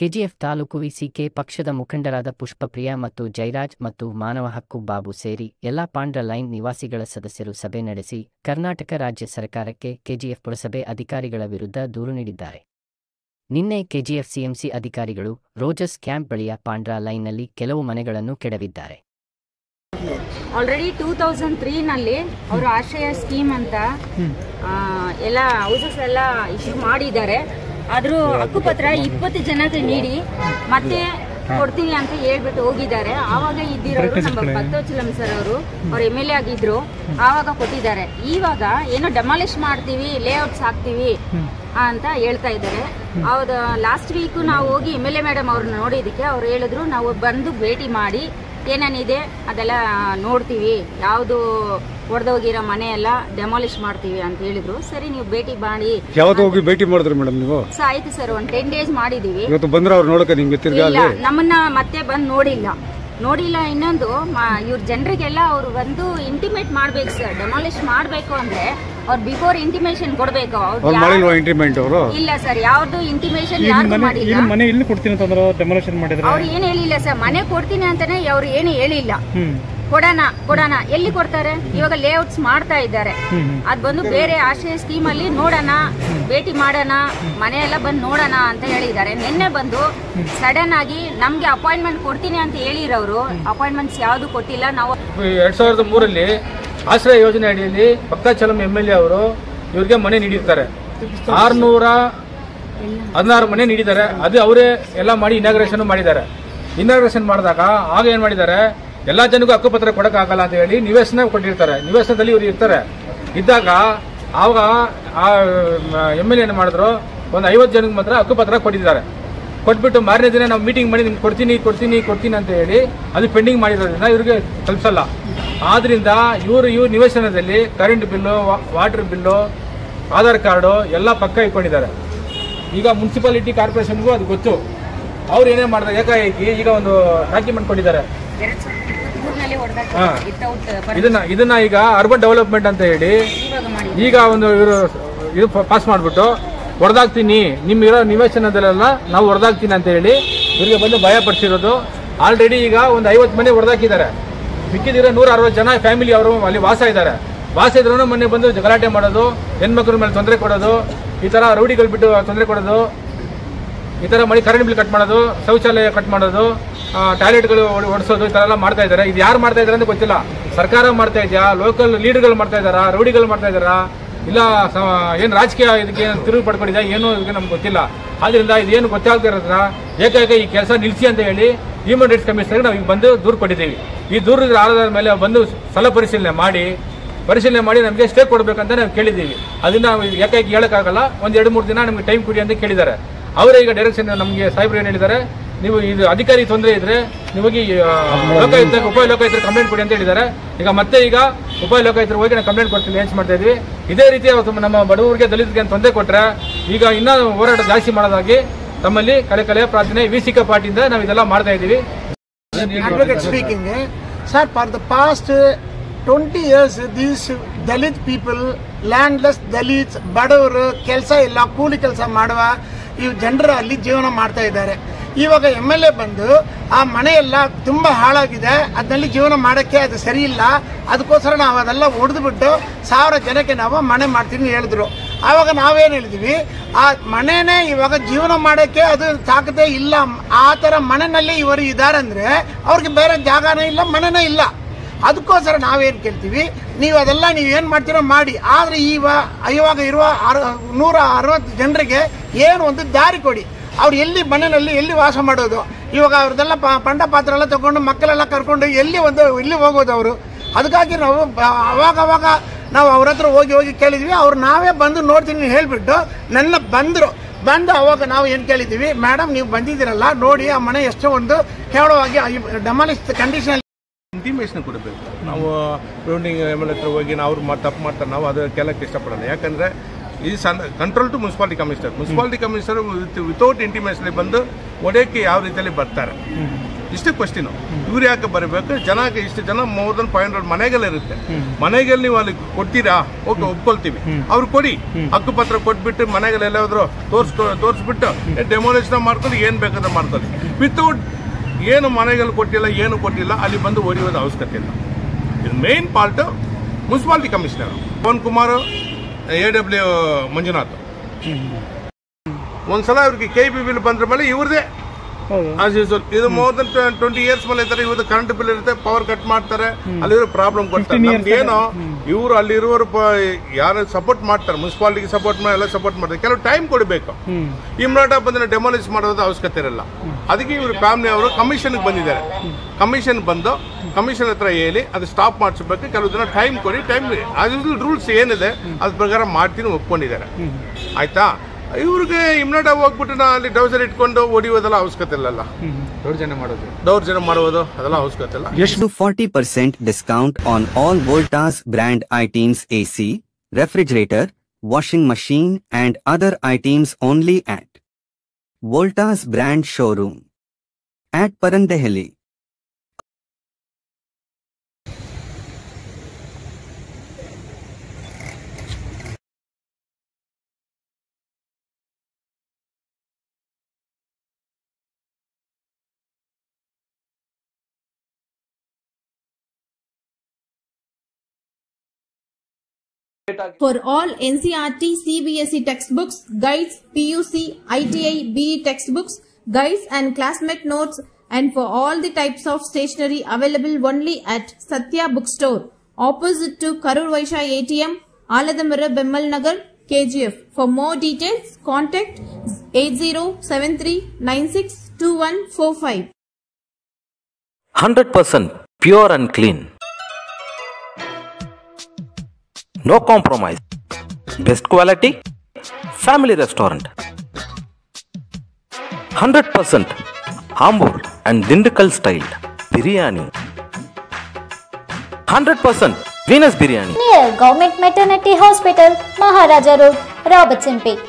KGF taluk VCK ಪಕ್ಷದ ಮುಖಂಡರಾದ ಪುಷ್ಪಪ್ರಿಯಾ ಮತ್ತು ಜಯರಾಜ್ ಮತ್ತು ಮಾನವ ಹಕ್ಕು ಬಾಬು ಸೇರಿ ಎಲ್ಲಾ ಪಾಂಡ್ರ ಲೈನ್ ನಿವಾಸಿಗಳ ಸದಸ್ಯರು ಸಭೆ ನಡೆಸಿ ಕರ್ನಾಟಕ ರಾಜ್ಯ ಸರ್ಕಾರಕ್ಕೆ ಕೆಜಿಎಫ್ ಪುರಸಭೆ ಅಧಿಕಾರಿಗಳ ವಿರುದ್ಧ ದೂರು ನೀಡಿದ್ದಾರೆ. ನಿನ್ನೆ ಕೆಜಿಎಫ್ ಸಿಎಂಸಿ ಅಧಿಕಾರಿಗಳು ರೋಜರ್ಸ್ ಕ್ಯಾಂಪ್ ಬಳಿಯ ಪಾಂಡ್ರ ಲೈನ್ನಲ್ಲಿ ಕೆಲವು ಮನೆಗಳನ್ನು ಕೆಡವಿದ್ದಾರೆ. ಆಲ್ರೆಡಿ 2003ನಲ್ಲಿ ಅವರು ಆಶ್ರಯ ಸ್ಕೀಮ್ ಅಂತ ಎಲ್ಲ ಹೌಸಸ್ ಎಲ್ಲ ಇಶ್ಯೂ ಮಾಡಿದ್ದಾರೆ. ಆದರೂ ಹಕ್ಕುಪತ್ರ 20 ಜನಕ್ಕೆ ನೀಡಿ ಮತ್ತೆ ಕೊಡ್ತೀವಿ ಅಂತ ಹೇಳ್ಬಿಟ್ಟು ಹೋಗಿದ್ದಾರೆ. ಆವಾಗ ಇದ್ದಿರೋರು ನಮ್ಮ ಭಕ್ತವತ್ಸಲಂ ಸರ್ ಅವರು MLA ಆಗಿದ್ರು, ಆವಾಗ ಕೊಟ್ಟಿದ್ದಾರೆ. ಇವಾಗ ಏನೋ ಡೆಮಾಲಿಷ್ ಮಾಡ್ತೀವಿ, ಲೇಔಟ್ಸ್ ಹಾಕ್ತೀವಿ ಅಂತ ಹೇಳ್ತಾ ಇದ್ದಾರೆ. ಹೌದು, ಲಾಸ್ಟ್ ವೀಕ್ ನಾವು ಹೋಗಿ MLA ಮೇಡಮ್ ಅವ್ರನ್ನ ನೋಡಿದ್ದಕ್ಕೆ ಅವ್ರು ಹೇಳಿದ್ರು ನಾವು ಬಂದು ಭೇಟಿ ಮಾಡಿ ಏನೇನಿದೆ ಅದೆಲ್ಲ ನೋಡ್ತೀವಿ, ಯಾವುದು ಒಡೆದೋಗಿರೋ ಮನೆ ಎಲ್ಲ ಡೆಮಾಲಿಷ್ ಮಾಡ್ತೀವಿ ಅಂತ ಹೇಳಿದ್ರು. ಸರಿ, ನೀವು ಭೇಟಿ ಮಾಡಿ. ಯಾವತ್ತು ಹೋಗಿ ಭೇಟಿ ಮಾಡಿದ್ರಿ ಮೇಡಮ್ ನೀವು? ಆಯ್ತು ಸರ್, ಒಂದು 10 days ಮಾಡಿದೀವಿ. ಇವತ್ತು ಬಂದ್ರೆ ಅವ್ರು ನೋಡಕ್ಕೆ ನಿಮ್ಗೆ ತಿರ್ಗಾ ನಮ್ಮನ್ನ ಮತ್ತೆ ಬಂದು ನೋಡಿಲ್ಲ. ಇನ್ನೊಂದು ಇವ್ರ ಜನರಿಗೆಲ್ಲ ಅವ್ರು ಬಂದು ಇಂಟಿಮೇಟ್ ಮಾಡ್ಬೇಕು ಸರ್. ಡೆಮಾಲಿಷ್ ಮಾಡ್ಬೇಕು ಅಂದ್ರೆ ಅವ್ರು ಬಿಫೋರ್ ಇಂಟಿಮೇಷನ್ ಕೊಡ್ಬೇಕು. ಇಲ್ಲ ಸರ್, ಯಾವ್ದು ಇಂಟಿಮೇಷನ್ ಯಾರು ಮಾಡಿಲ್ಲ. ಮನೆ ಇಲ್ಲಿ ಕೊಡ್ತೀನಿ ಅಂತಂದ್ರೆ ಡೆಮಾಲಿಷನ್ ಮಾಡಿದ್ರೆ ಅವ್ರು ಏನ್ ಹೇಳಿಲ್ಲ ಸರ್. ಮನೆ ಕೊಡ್ತೀನಿ ಅಂತಾನೆ ಅವ್ರು ಏನು ಹೇಳಿಲ್ಲ. ಕೊಡೋಣ ಎಲ್ಲಿ ಕೊಡ್ತಾರೆ? ಇವಾಗ ಲೇಔಟ್ಸ್ ಮಾಡ್ತಾ ಇದ್ದಾರೆ. ಅದ್ ಬಂದು ಬೇರೆ ಆಶ್ರಯ ಸ್ಕೀಮ್ ಅಲ್ಲಿ ನೋಡೋಣ, ಭೇಟಿ ಮಾಡೋಣ, ಮನೆಯೆಲ್ಲ ಬಂದು ನೋಡೋಣ ಅಂತ ಹೇಳಿದ್ದಾರೆ. ನಿನ್ನೆ ಬಂದು ಸಡನ್ ಆಗಿ ನಮ್ಗೆ ಅಪಾಯಿಂಟ್ಮೆಂಟ್ ಕೊಡ್ತೀನಿ ಅಂತ ಹೇಳಿರೋರು ಅಪಾಯಿಂಟ್ಮೆಂಟ್ಸ್ ಯಾವ್ದು ಕೊಟ್ಟಿಲ್ಲ. ನಾವು 2003ರಲ್ಲಿ ಆಶ್ರಯ ಯೋಜನೆ ಅಡಿಯಲ್ಲಿ ಭಕ್ತಾಚಲಂ MLA ಅವರು ಇವ್ರಿಗೆ ಮನೆ ನೀಡಿರ್ತಾರೆ. 616 ಮನೆ ನೀಡಿದ್ದಾರೆ. ಅದು ಅವರೇ ಎಲ್ಲ ಮಾಡಿ ಇನಾಗ್ರೇಷನ್ ಮಾಡಿದ್ದಾರೆ. ಇನಾಗ್ರೇಷನ್ ಮಾಡಿದಾಗ ಆಗ ಏನ್ ಮಾಡಿದ್ದಾರೆ, ಎಲ್ಲಾ ಜನಕ್ಕೂ ಹಕ್ಕುಪತ್ರ ಕೊಡಕ್ಕಾಗಲ್ಲ ಅಂತ ಹೇಳಿ ನಿವೇಶನ ಕೊಟ್ಟಿರ್ತಾರೆ. ನಿವೇಶನದಲ್ಲಿ ಇವರು ಇರ್ತಾರೆ. ಇದ್ದಾಗ ಆವಾಗ MLA ಏನ್ ಮಾಡಿದ್ರು, ಒಂದು 50 ಜನಕ್ಕೆ ಮಾತ್ರ ಹಕ್ಕುಪತ್ರ ಕೊಟ್ಟಿದ್ದಾರೆ. ಕೊಟ್ಬಿಟ್ಟು ಮಾರನೇ ದಿನ ನಾವು ಮೀಟಿಂಗ್ ಮಾಡಿ ನಿಮ್ಗೆ ಕೊಡ್ತೀನಿ ಅಂತ ಹೇಳಿ ಅದು ಪೆಂಡಿಂಗ್ ಮಾಡಿರೋದ್ರಿಂದ ಇವ್ರಿಗೆ ತಲುಪಿಸಲ್ಲ. ಆದ್ರಿಂದ ಇವ್ರ ನಿವೇಶನದಲ್ಲಿ current bill, water bill, Aadhaar card ಎಲ್ಲ ಪಕ್ಕ ಇಟ್ಕೊಂಡಿದ್ದಾರೆ. ಈಗ ಮುನ್ಸಿಪಾಲಿಟಿ ಕಾರ್ಪೊರೇಷನ್ಗೂ ಅದು ಗೊತ್ತು. ಅವ್ರು ಏನೇ ಮಾಡಿದ್ರೆ ಏಕಾಏಕಿ ಈಗ ಒಂದು ಡಾಕ್ಯುಮೆಂಟ್ ಕೊಟ್ಟಿದ್ದಾರೆ. ಇದನ್ನ ಈಗ ಅರ್ಬನ್ ಡೆವಲಪ್ಮೆಂಟ್ ಅಂತ ಹೇಳಿ ಈಗ ಒಂದು ಇದು ಪಾಸ್ ಮಾಡ್ಬಿಟ್ಟು ಹೊಡೆದಾಗ್ತೀನಿ, ನಿಮ್ಮಿರೋ ನಿವೇಶನದಲ್ಲೆಲ್ಲ ನಾವು ಹೊಡೆದಾಗ್ತೀನಿ ಅಂತ ಹೇಳಿ ಇವ್ರಿಗೆ ಬಂದು ಭಯ ಪಡಿಸಿರೋದು. ಆಲ್ರೆಡಿ ಈಗ ಒಂದು 50 ಮನೆ ಹೊಡೆದಾಕಿದ್ದಾರೆ. ಮಿಕ್ಕಿದಿರೋ 160 ಜನ ಫ್ಯಾಮಿಲಿ ಅವರು ಅಲ್ಲಿ ವಾಸ ಇದ್ರೂ ಮೊನ್ನೆ ಬಂದು ಗಲಾಟೆ ಮಾಡೋದು, ಹೆಣ್ಮಕ್ಳ ಮೇಲೆ ತೊಂದರೆ ಕೊಡೋದು, ಈ ತರ ರೌಡಿಗಳು ಬಿಟ್ಟು ತೊಂದರೆ ಕೊಡೋದು, ಈ ತರ ಮಾಡಿ ಕರೆಂಟ್ ಬಿಲ್ ಕಟ್ ಮಾಡೋದು, ಶೌಚಾಲಯ ಕಟ್ ಮಾಡೋದು, ಟಾಯ್ಲೆಟ್ಗಳು ಓಡಿಸೋದು, ಈ ತರ ಎಲ್ಲ ಮಾಡ್ತಾ ಇದ್ದಾರೆ. ಇದು ಯಾರು ಮಾಡ್ತಾ ಇದಾರೆ ಅಂತ ಗೊತ್ತಿಲ್ಲ. ಸರ್ಕಾರ ಮಾಡ್ತಾ ಇದೆಯಾ, ಲೋಕಲ್ ಲೀಡರ್ಗಳು ಮಾಡ್ತಾ ಇದಾರಾ, ರೌಡಿಗಳು ಮಾಡ್ತಾ ಇದಾರಾ, ಇಲ್ಲ ಏನ್ ರಾಜಕೀಯ ಇದಕ್ಕೆ ತಿರುವು ಪಡ್ಕೊಂಡಿದ್ಯಾ, ಏನೋ ಇದಕ್ಕೆ ನಮ್ಗೆ ಗೊತ್ತಿಲ್ಲ. ಆದ್ರಿಂದ ಇದೇನು ಗೊತ್ತಾಗ್ತಾ ಇರೋದ್ರ ಏಕೈಕ ಈ ಕೆಲಸ ನಿಲ್ಲಿಸಿ ಅಂತ ಹೇಳಿ ಹ್ಯೂಮನ್ ರೈಟ್ಸ್ ಕಮಿಷನರ್ ನಾವು ಈಗ ಬಂದು ದೂರು ಕೊಟ್ಟಿದ್ದೀವಿ. ಈ ದೂರದ ಆಧಾರದ ಮೇಲೆ ಬಂದು ಸ್ಥಳ ಪರಿಶೀಲನೆ ಮಾಡಿ ನಮಗೆ ಸ್ಟೇ ಕೊಡಬೇಕಂತ ನಾವು ಕೇಳಿದ್ದೀವಿ. ಅದನ್ನ ಏಕೈಕಿ ಹೇಳಕ್ಕಾಗಲ್ಲ. ಒಂದು 2-3 ದಿನ ನಮ್ಗೆ ಟೈಮ್ ಕೊಡಿ ಅಂತ ಕೇಳಿದ್ದಾರೆ. ಅವರೇ ಈಗ ಡೈರೆಕ್ಷನ್ ನಮಗೆ ಸಾಹೇಬ್ರು ಏನ್ ಹೇಳಿದ್ದಾರೆ, ನೀವು ಇದು ಅಧಿಕಾರಿ ತೊಂದರೆ ಇದ್ರೆ ನಿಮಗೆ ಉಪಲೋಕಾಯುಕ್ತರು ಕಂಪ್ಲೇಂಟ್ ಕೊಡಿ ಅಂತ ಹೇಳಿದ್ದಾರೆ. ಈಗ ಉಪಲೋಕಾಯುಕ್ತರು ಹೋಗಿ ನಾವು ಕಂಪ್ಲೇಂಟ್ ಕೊಡ್ತೀವಿ, ಲೇಂಚ್ ಮಾಡ್ತಾ ಇದ್ವಿ. ಇದೇ ರೀತಿ ನಮ್ಮ ಬಡವರಿಗೆ ದಲಿತರಿಗೆ ತೊಂದರೆ ಕೊಟ್ರೆ ಈಗ ಇನ್ನೂ ಹೋರಾಟ ಜಾಸ್ತಿ ಮಾಡೋದಾಗಿ ತಮ್ಮಲ್ಲಿ ಕಲೆ ಪ್ರಾರ್ಥನೆ ವಿಸಿಕ ಪಾರ್ಟಿಯಿಂದ ನಾವು ಇದೆಲ್ಲ ಮಾಡ್ತಾ ಇದ್ದೀವಿ. Sir, for the past 20 years, these Dalit people, landless Dalits, ಬಡವರು, ಕೆಲಸ ಇಲ್ಲ, ಕೂಲಿ ಕೆಲಸ ಮಾಡುವ ಈ ಜನರು ಅಲ್ಲಿ ಜೀವನ ಮಾಡ್ತಾ ಇದ್ದಾರೆ. ಇವಾಗ MLA ಬಂದು ಆ ಮನೆಯೆಲ್ಲ ತುಂಬಾ ಹಾಳಾಗಿದೆ, ಅದರಲ್ಲಿ ಜೀವನ ಮಾಡಕ್ಕೆ ಅದು ಸರಿ ಇಲ್ಲ, ಅದಕ್ಕೋಸ್ಕರ ನಾವು ಅದೆಲ್ಲ ಹೊಡೆದ್ಬಿಟ್ಟು 1000 ಜನಕ್ಕೆ ನಾವು ಮನೆ ಮಾಡ್ತೀನಿ ಹೇಳಿದ್ರು. ಆವಾಗ ನಾವೇನು ಹೇಳಿದ್ವಿ, ಆ ಮನೆನೇ ಇವಾಗ ಜೀವನ ಮಾಡಕ್ಕೆ ಅದು ತಾಕತೆ ಇಲ್ಲ. ಆ ತರ ಮನೆಯಲ್ಲಿ ಇವರು ಇದ್ದಾರೆ ಅಂದ್ರೆ ಅವ್ರಿಗೆ ಬೇರೆ ಜಾಗನೇ ಇಲ್ಲ, ಮನೆನೇ ಇಲ್ಲ. ಅದಕ್ಕೋಸ್ಕರ ನಾವೇನು ಕೇಳ್ತೀವಿ, ನೀವು ಅದೆಲ್ಲ ಏನ್ ಮಾಡ್ತೀರೋ ಮಾಡಿ, ಆದ್ರೆ ಇವಾಗ ಇರುವ 160 ಜನರಿಗೆ ಏನು ಒಂದು ದಾರಿ ಕೊಡಿ. ಅವ್ರು ಎಲ್ಲಿ ಮನೆಯಲ್ಲಿ ಎಲ್ಲಿ ವಾಸ ಮಾಡೋದು? ಇವಾಗ ಅವ್ರದ್ದೆಲ್ಲ ಪಂಡ ಪಾತ್ರ ಎಲ್ಲ ತಗೊಂಡು ಮಕ್ಕಳೆಲ್ಲ ಕರ್ಕೊಂಡು ಎಲ್ಲಿ ಹೋಗೋದು ಅವರು? ಅದಕ್ಕಾಗಿ ನಾವು ಅವಾಗ ನಾವು ಅವ್ರ ಹತ್ರ ಹೋಗಿ ಕೇಳಿದ್ವಿ. ಅವ್ರು ನಾವೇ ಬಂದು ನೋಡ್ತೀನಿ ಹೇಳ್ಬಿಟ್ಟು ಬಂದು ಅವಾಗ ನಾವು ಏನು ಕೇಳಿದ್ದೀವಿ, ಮೇಡಮ್ ನೀವು ಬಂದಿದ್ದೀರಲ್ಲ ನೋಡಿ, ಆ ಮನೆ ಎಷ್ಟೋ ಒಂದು ಕೇವಲವಾಗಿ ಡೆಮಾಲಿಷ್ ಕಂಡೀಷನ್ ಇಂಟಿಮೇಷನ್ ಕೊಡಬೇಕು. ನಾವು ರೌಂಡಿಂಗ್ MLA ಹತ್ರ ಹೋಗಿ ಅವ್ರು ತಪ್ಪು ಮಾಡ್ತಾರೆ, ನಾವು ಅದು ಕೇಳಕ್ಕೆ ಇಷ್ಟಪಡೋಣ. ಯಾಕಂದ್ರೆ is control to municipality commissioner without intimation ಬಂದು ಒಡೆಯಕ್ಕೆ ಯಾವ ರೀತಿಯಲ್ಲಿ ಬರ್ತಾರೆ. ಇಷ್ಟೇ ಕ್ವಶ್ಚನ್. ಇವ್ರು ಯಾಕೆ ಬರಬೇಕು? ಜನಕ್ಕೆ ಇಷ್ಟು ಜನ ಮೋರ್ ದನ್ 500 ಮನೆಗೆಲ್ಲ ಇರುತ್ತೆ. ಮನೆಗೆಲ್ಲ ನೀವು ಅಲ್ಲಿ ಕೊಡ್ತೀರಾ? ಓಕೆ, ಒಪ್ಕೊಳ್ತೀವಿ. ಅವ್ರು ಕೊಡಿ, ಹಕ್ಕುಪತ್ರ ಕೊಟ್ಬಿಟ್ಟು ಮನೆಗೆಲ್ಲ ಹೋದ್ರು ತೋರಿಸ್ಬಿಟ್ಟು ಡೆಮೋಲೇಷನ್ ಮಾಡ್ಕೊಂಡು ಏನ್ ಬೇಕಾದ್ರೆ ಮಾಡ್ಕೊಳ್ಳಿ. ವಿತೌಟ್ ಏನು ಮನೆಗೆಲ್ಲ ಕೊಟ್ಟಿಲ್ಲ, ಏನು ಕೊಟ್ಟಿಲ್ಲ, ಅಲ್ಲಿ ಬಂದು ಹೊಡೆಯೋದು ಅವಶ್ಯಕತೆ ಇಲ್ಲ. ಇದು main part municipality commissioner Pavan Kumar, AW Manjunath. ಒಂದ್ಸಲ ಅವ್ರಿಗೆ KP ಬಿಲ್ ಬಂದ್ರ ಮೇಲೆ ಇವ್ರದೇ ಆಸ್ ಯೂಶುವಲ್. ಇದು ಮೋರ್ ದನ್ 20 years ಮೇಲೆ ಇರ್ತಾರೆ. ಇವ್ರದ್ದು ಕರೆಂಟ್ ಬಿಲ್ ಇರುತ್ತೆ, ಪವರ್ ಕಟ್ ಮಾಡ್ತಾರೆ, ಅಲ್ಲಿರೋ ಪ್ರಾಬ್ಲಮ್ ಕೊಡ್ತಾರೆ. ನಮ್ಗೇನೋ ಇವರು ಅಲ್ಲಿರುವವರು ಯಾರು ಸಪೋರ್ಟ್ ಮಾಡ್ತಾರೆ, ಮುನ್ಸಿಪಾಲಿಟಿಗೆ ಸಪೋರ್ಟ್ ಮಾಡಿ ಎಲ್ಲ ಸಪೋರ್ಟ್ ಮಾಡ್ತಾರೆ. ಕೆಲವು ಟೈಮ್ ಕೊಡಬೇಕು. ಇಮ್ರಾಟ ಬಂದ್ರೆ ಡೆಮಾಲಿಷ್ ಮಾಡೋದು ಅವಶ್ಯಕತೆ ಇರಲ್ಲ. ಅದಕ್ಕೆ ಇವರು ಫ್ಯಾಮಿಲಿ ಅವರು ಕಮಿಷನ್ಗೆ ಬಂದಿದ್ದಾರೆ. ಕಮಿಷನ್ ಬಂದು ಕಮಿಷನ್ ಹತ್ರ ಹೇಳಿ ಅದು ಸ್ಟಾಪ್ ಮಾಡಿಸ್ಬೇಕು. ಕೆಲವು ದಿನ ಟೈಮ್ ಕೊಡಿ. ಟೈಮ್ ರೂಲ್ಸ್ ಏನಿದೆ ಅದ್ರ ಪ್ರಕಾರ ಮಾಡ್ತೀನಿ ಒಪ್ಕೊಂಡಿದ್ದಾರೆ. ಆಯ್ತಾ? ಇವ್ರಿಗೆ ಇಮ್ನಾಟ ಹೋಗ್ಬಿಟ್ಟು ಅಲ್ಲಿ ಡೌಸರ್ ಇಟ್ಕೊಂಡು ಹೊಡಿಯೋದೆಲ್ಲ ಅವಶ್ಯಕತೆ ಇಲ್ಲಲ್ಲ. ದೌರ್ಜನ್ಯ ಮಾಡೋದು ಅದೆಲ್ಲ ಅವಶ್ಯಕತೆ ಇಲ್ಲ. ಎಷ್ಟು 40% discount on all Voltas brand items, AC, refrigerator, washing machine and other items only at Voltas brand showroom at Parandehali. For all NCERT, CBSE textbooks, guides, PUC, ITI, BE textbooks, guides and classmate notes, and for all the types of stationery available only at Satya Bookstore, opposite to Karur Vaishya ATM, Aladamara, Bemmal Nagar, KGF. For more details, contact 8073962145. 100% pure and clean. No compromise. Best quality. Family restaurant. 100% Ambur and Dindukal style biryani. 100% Venus biryani. Near Government Maternity Hospital, Maharaja Road, Robertson Peak.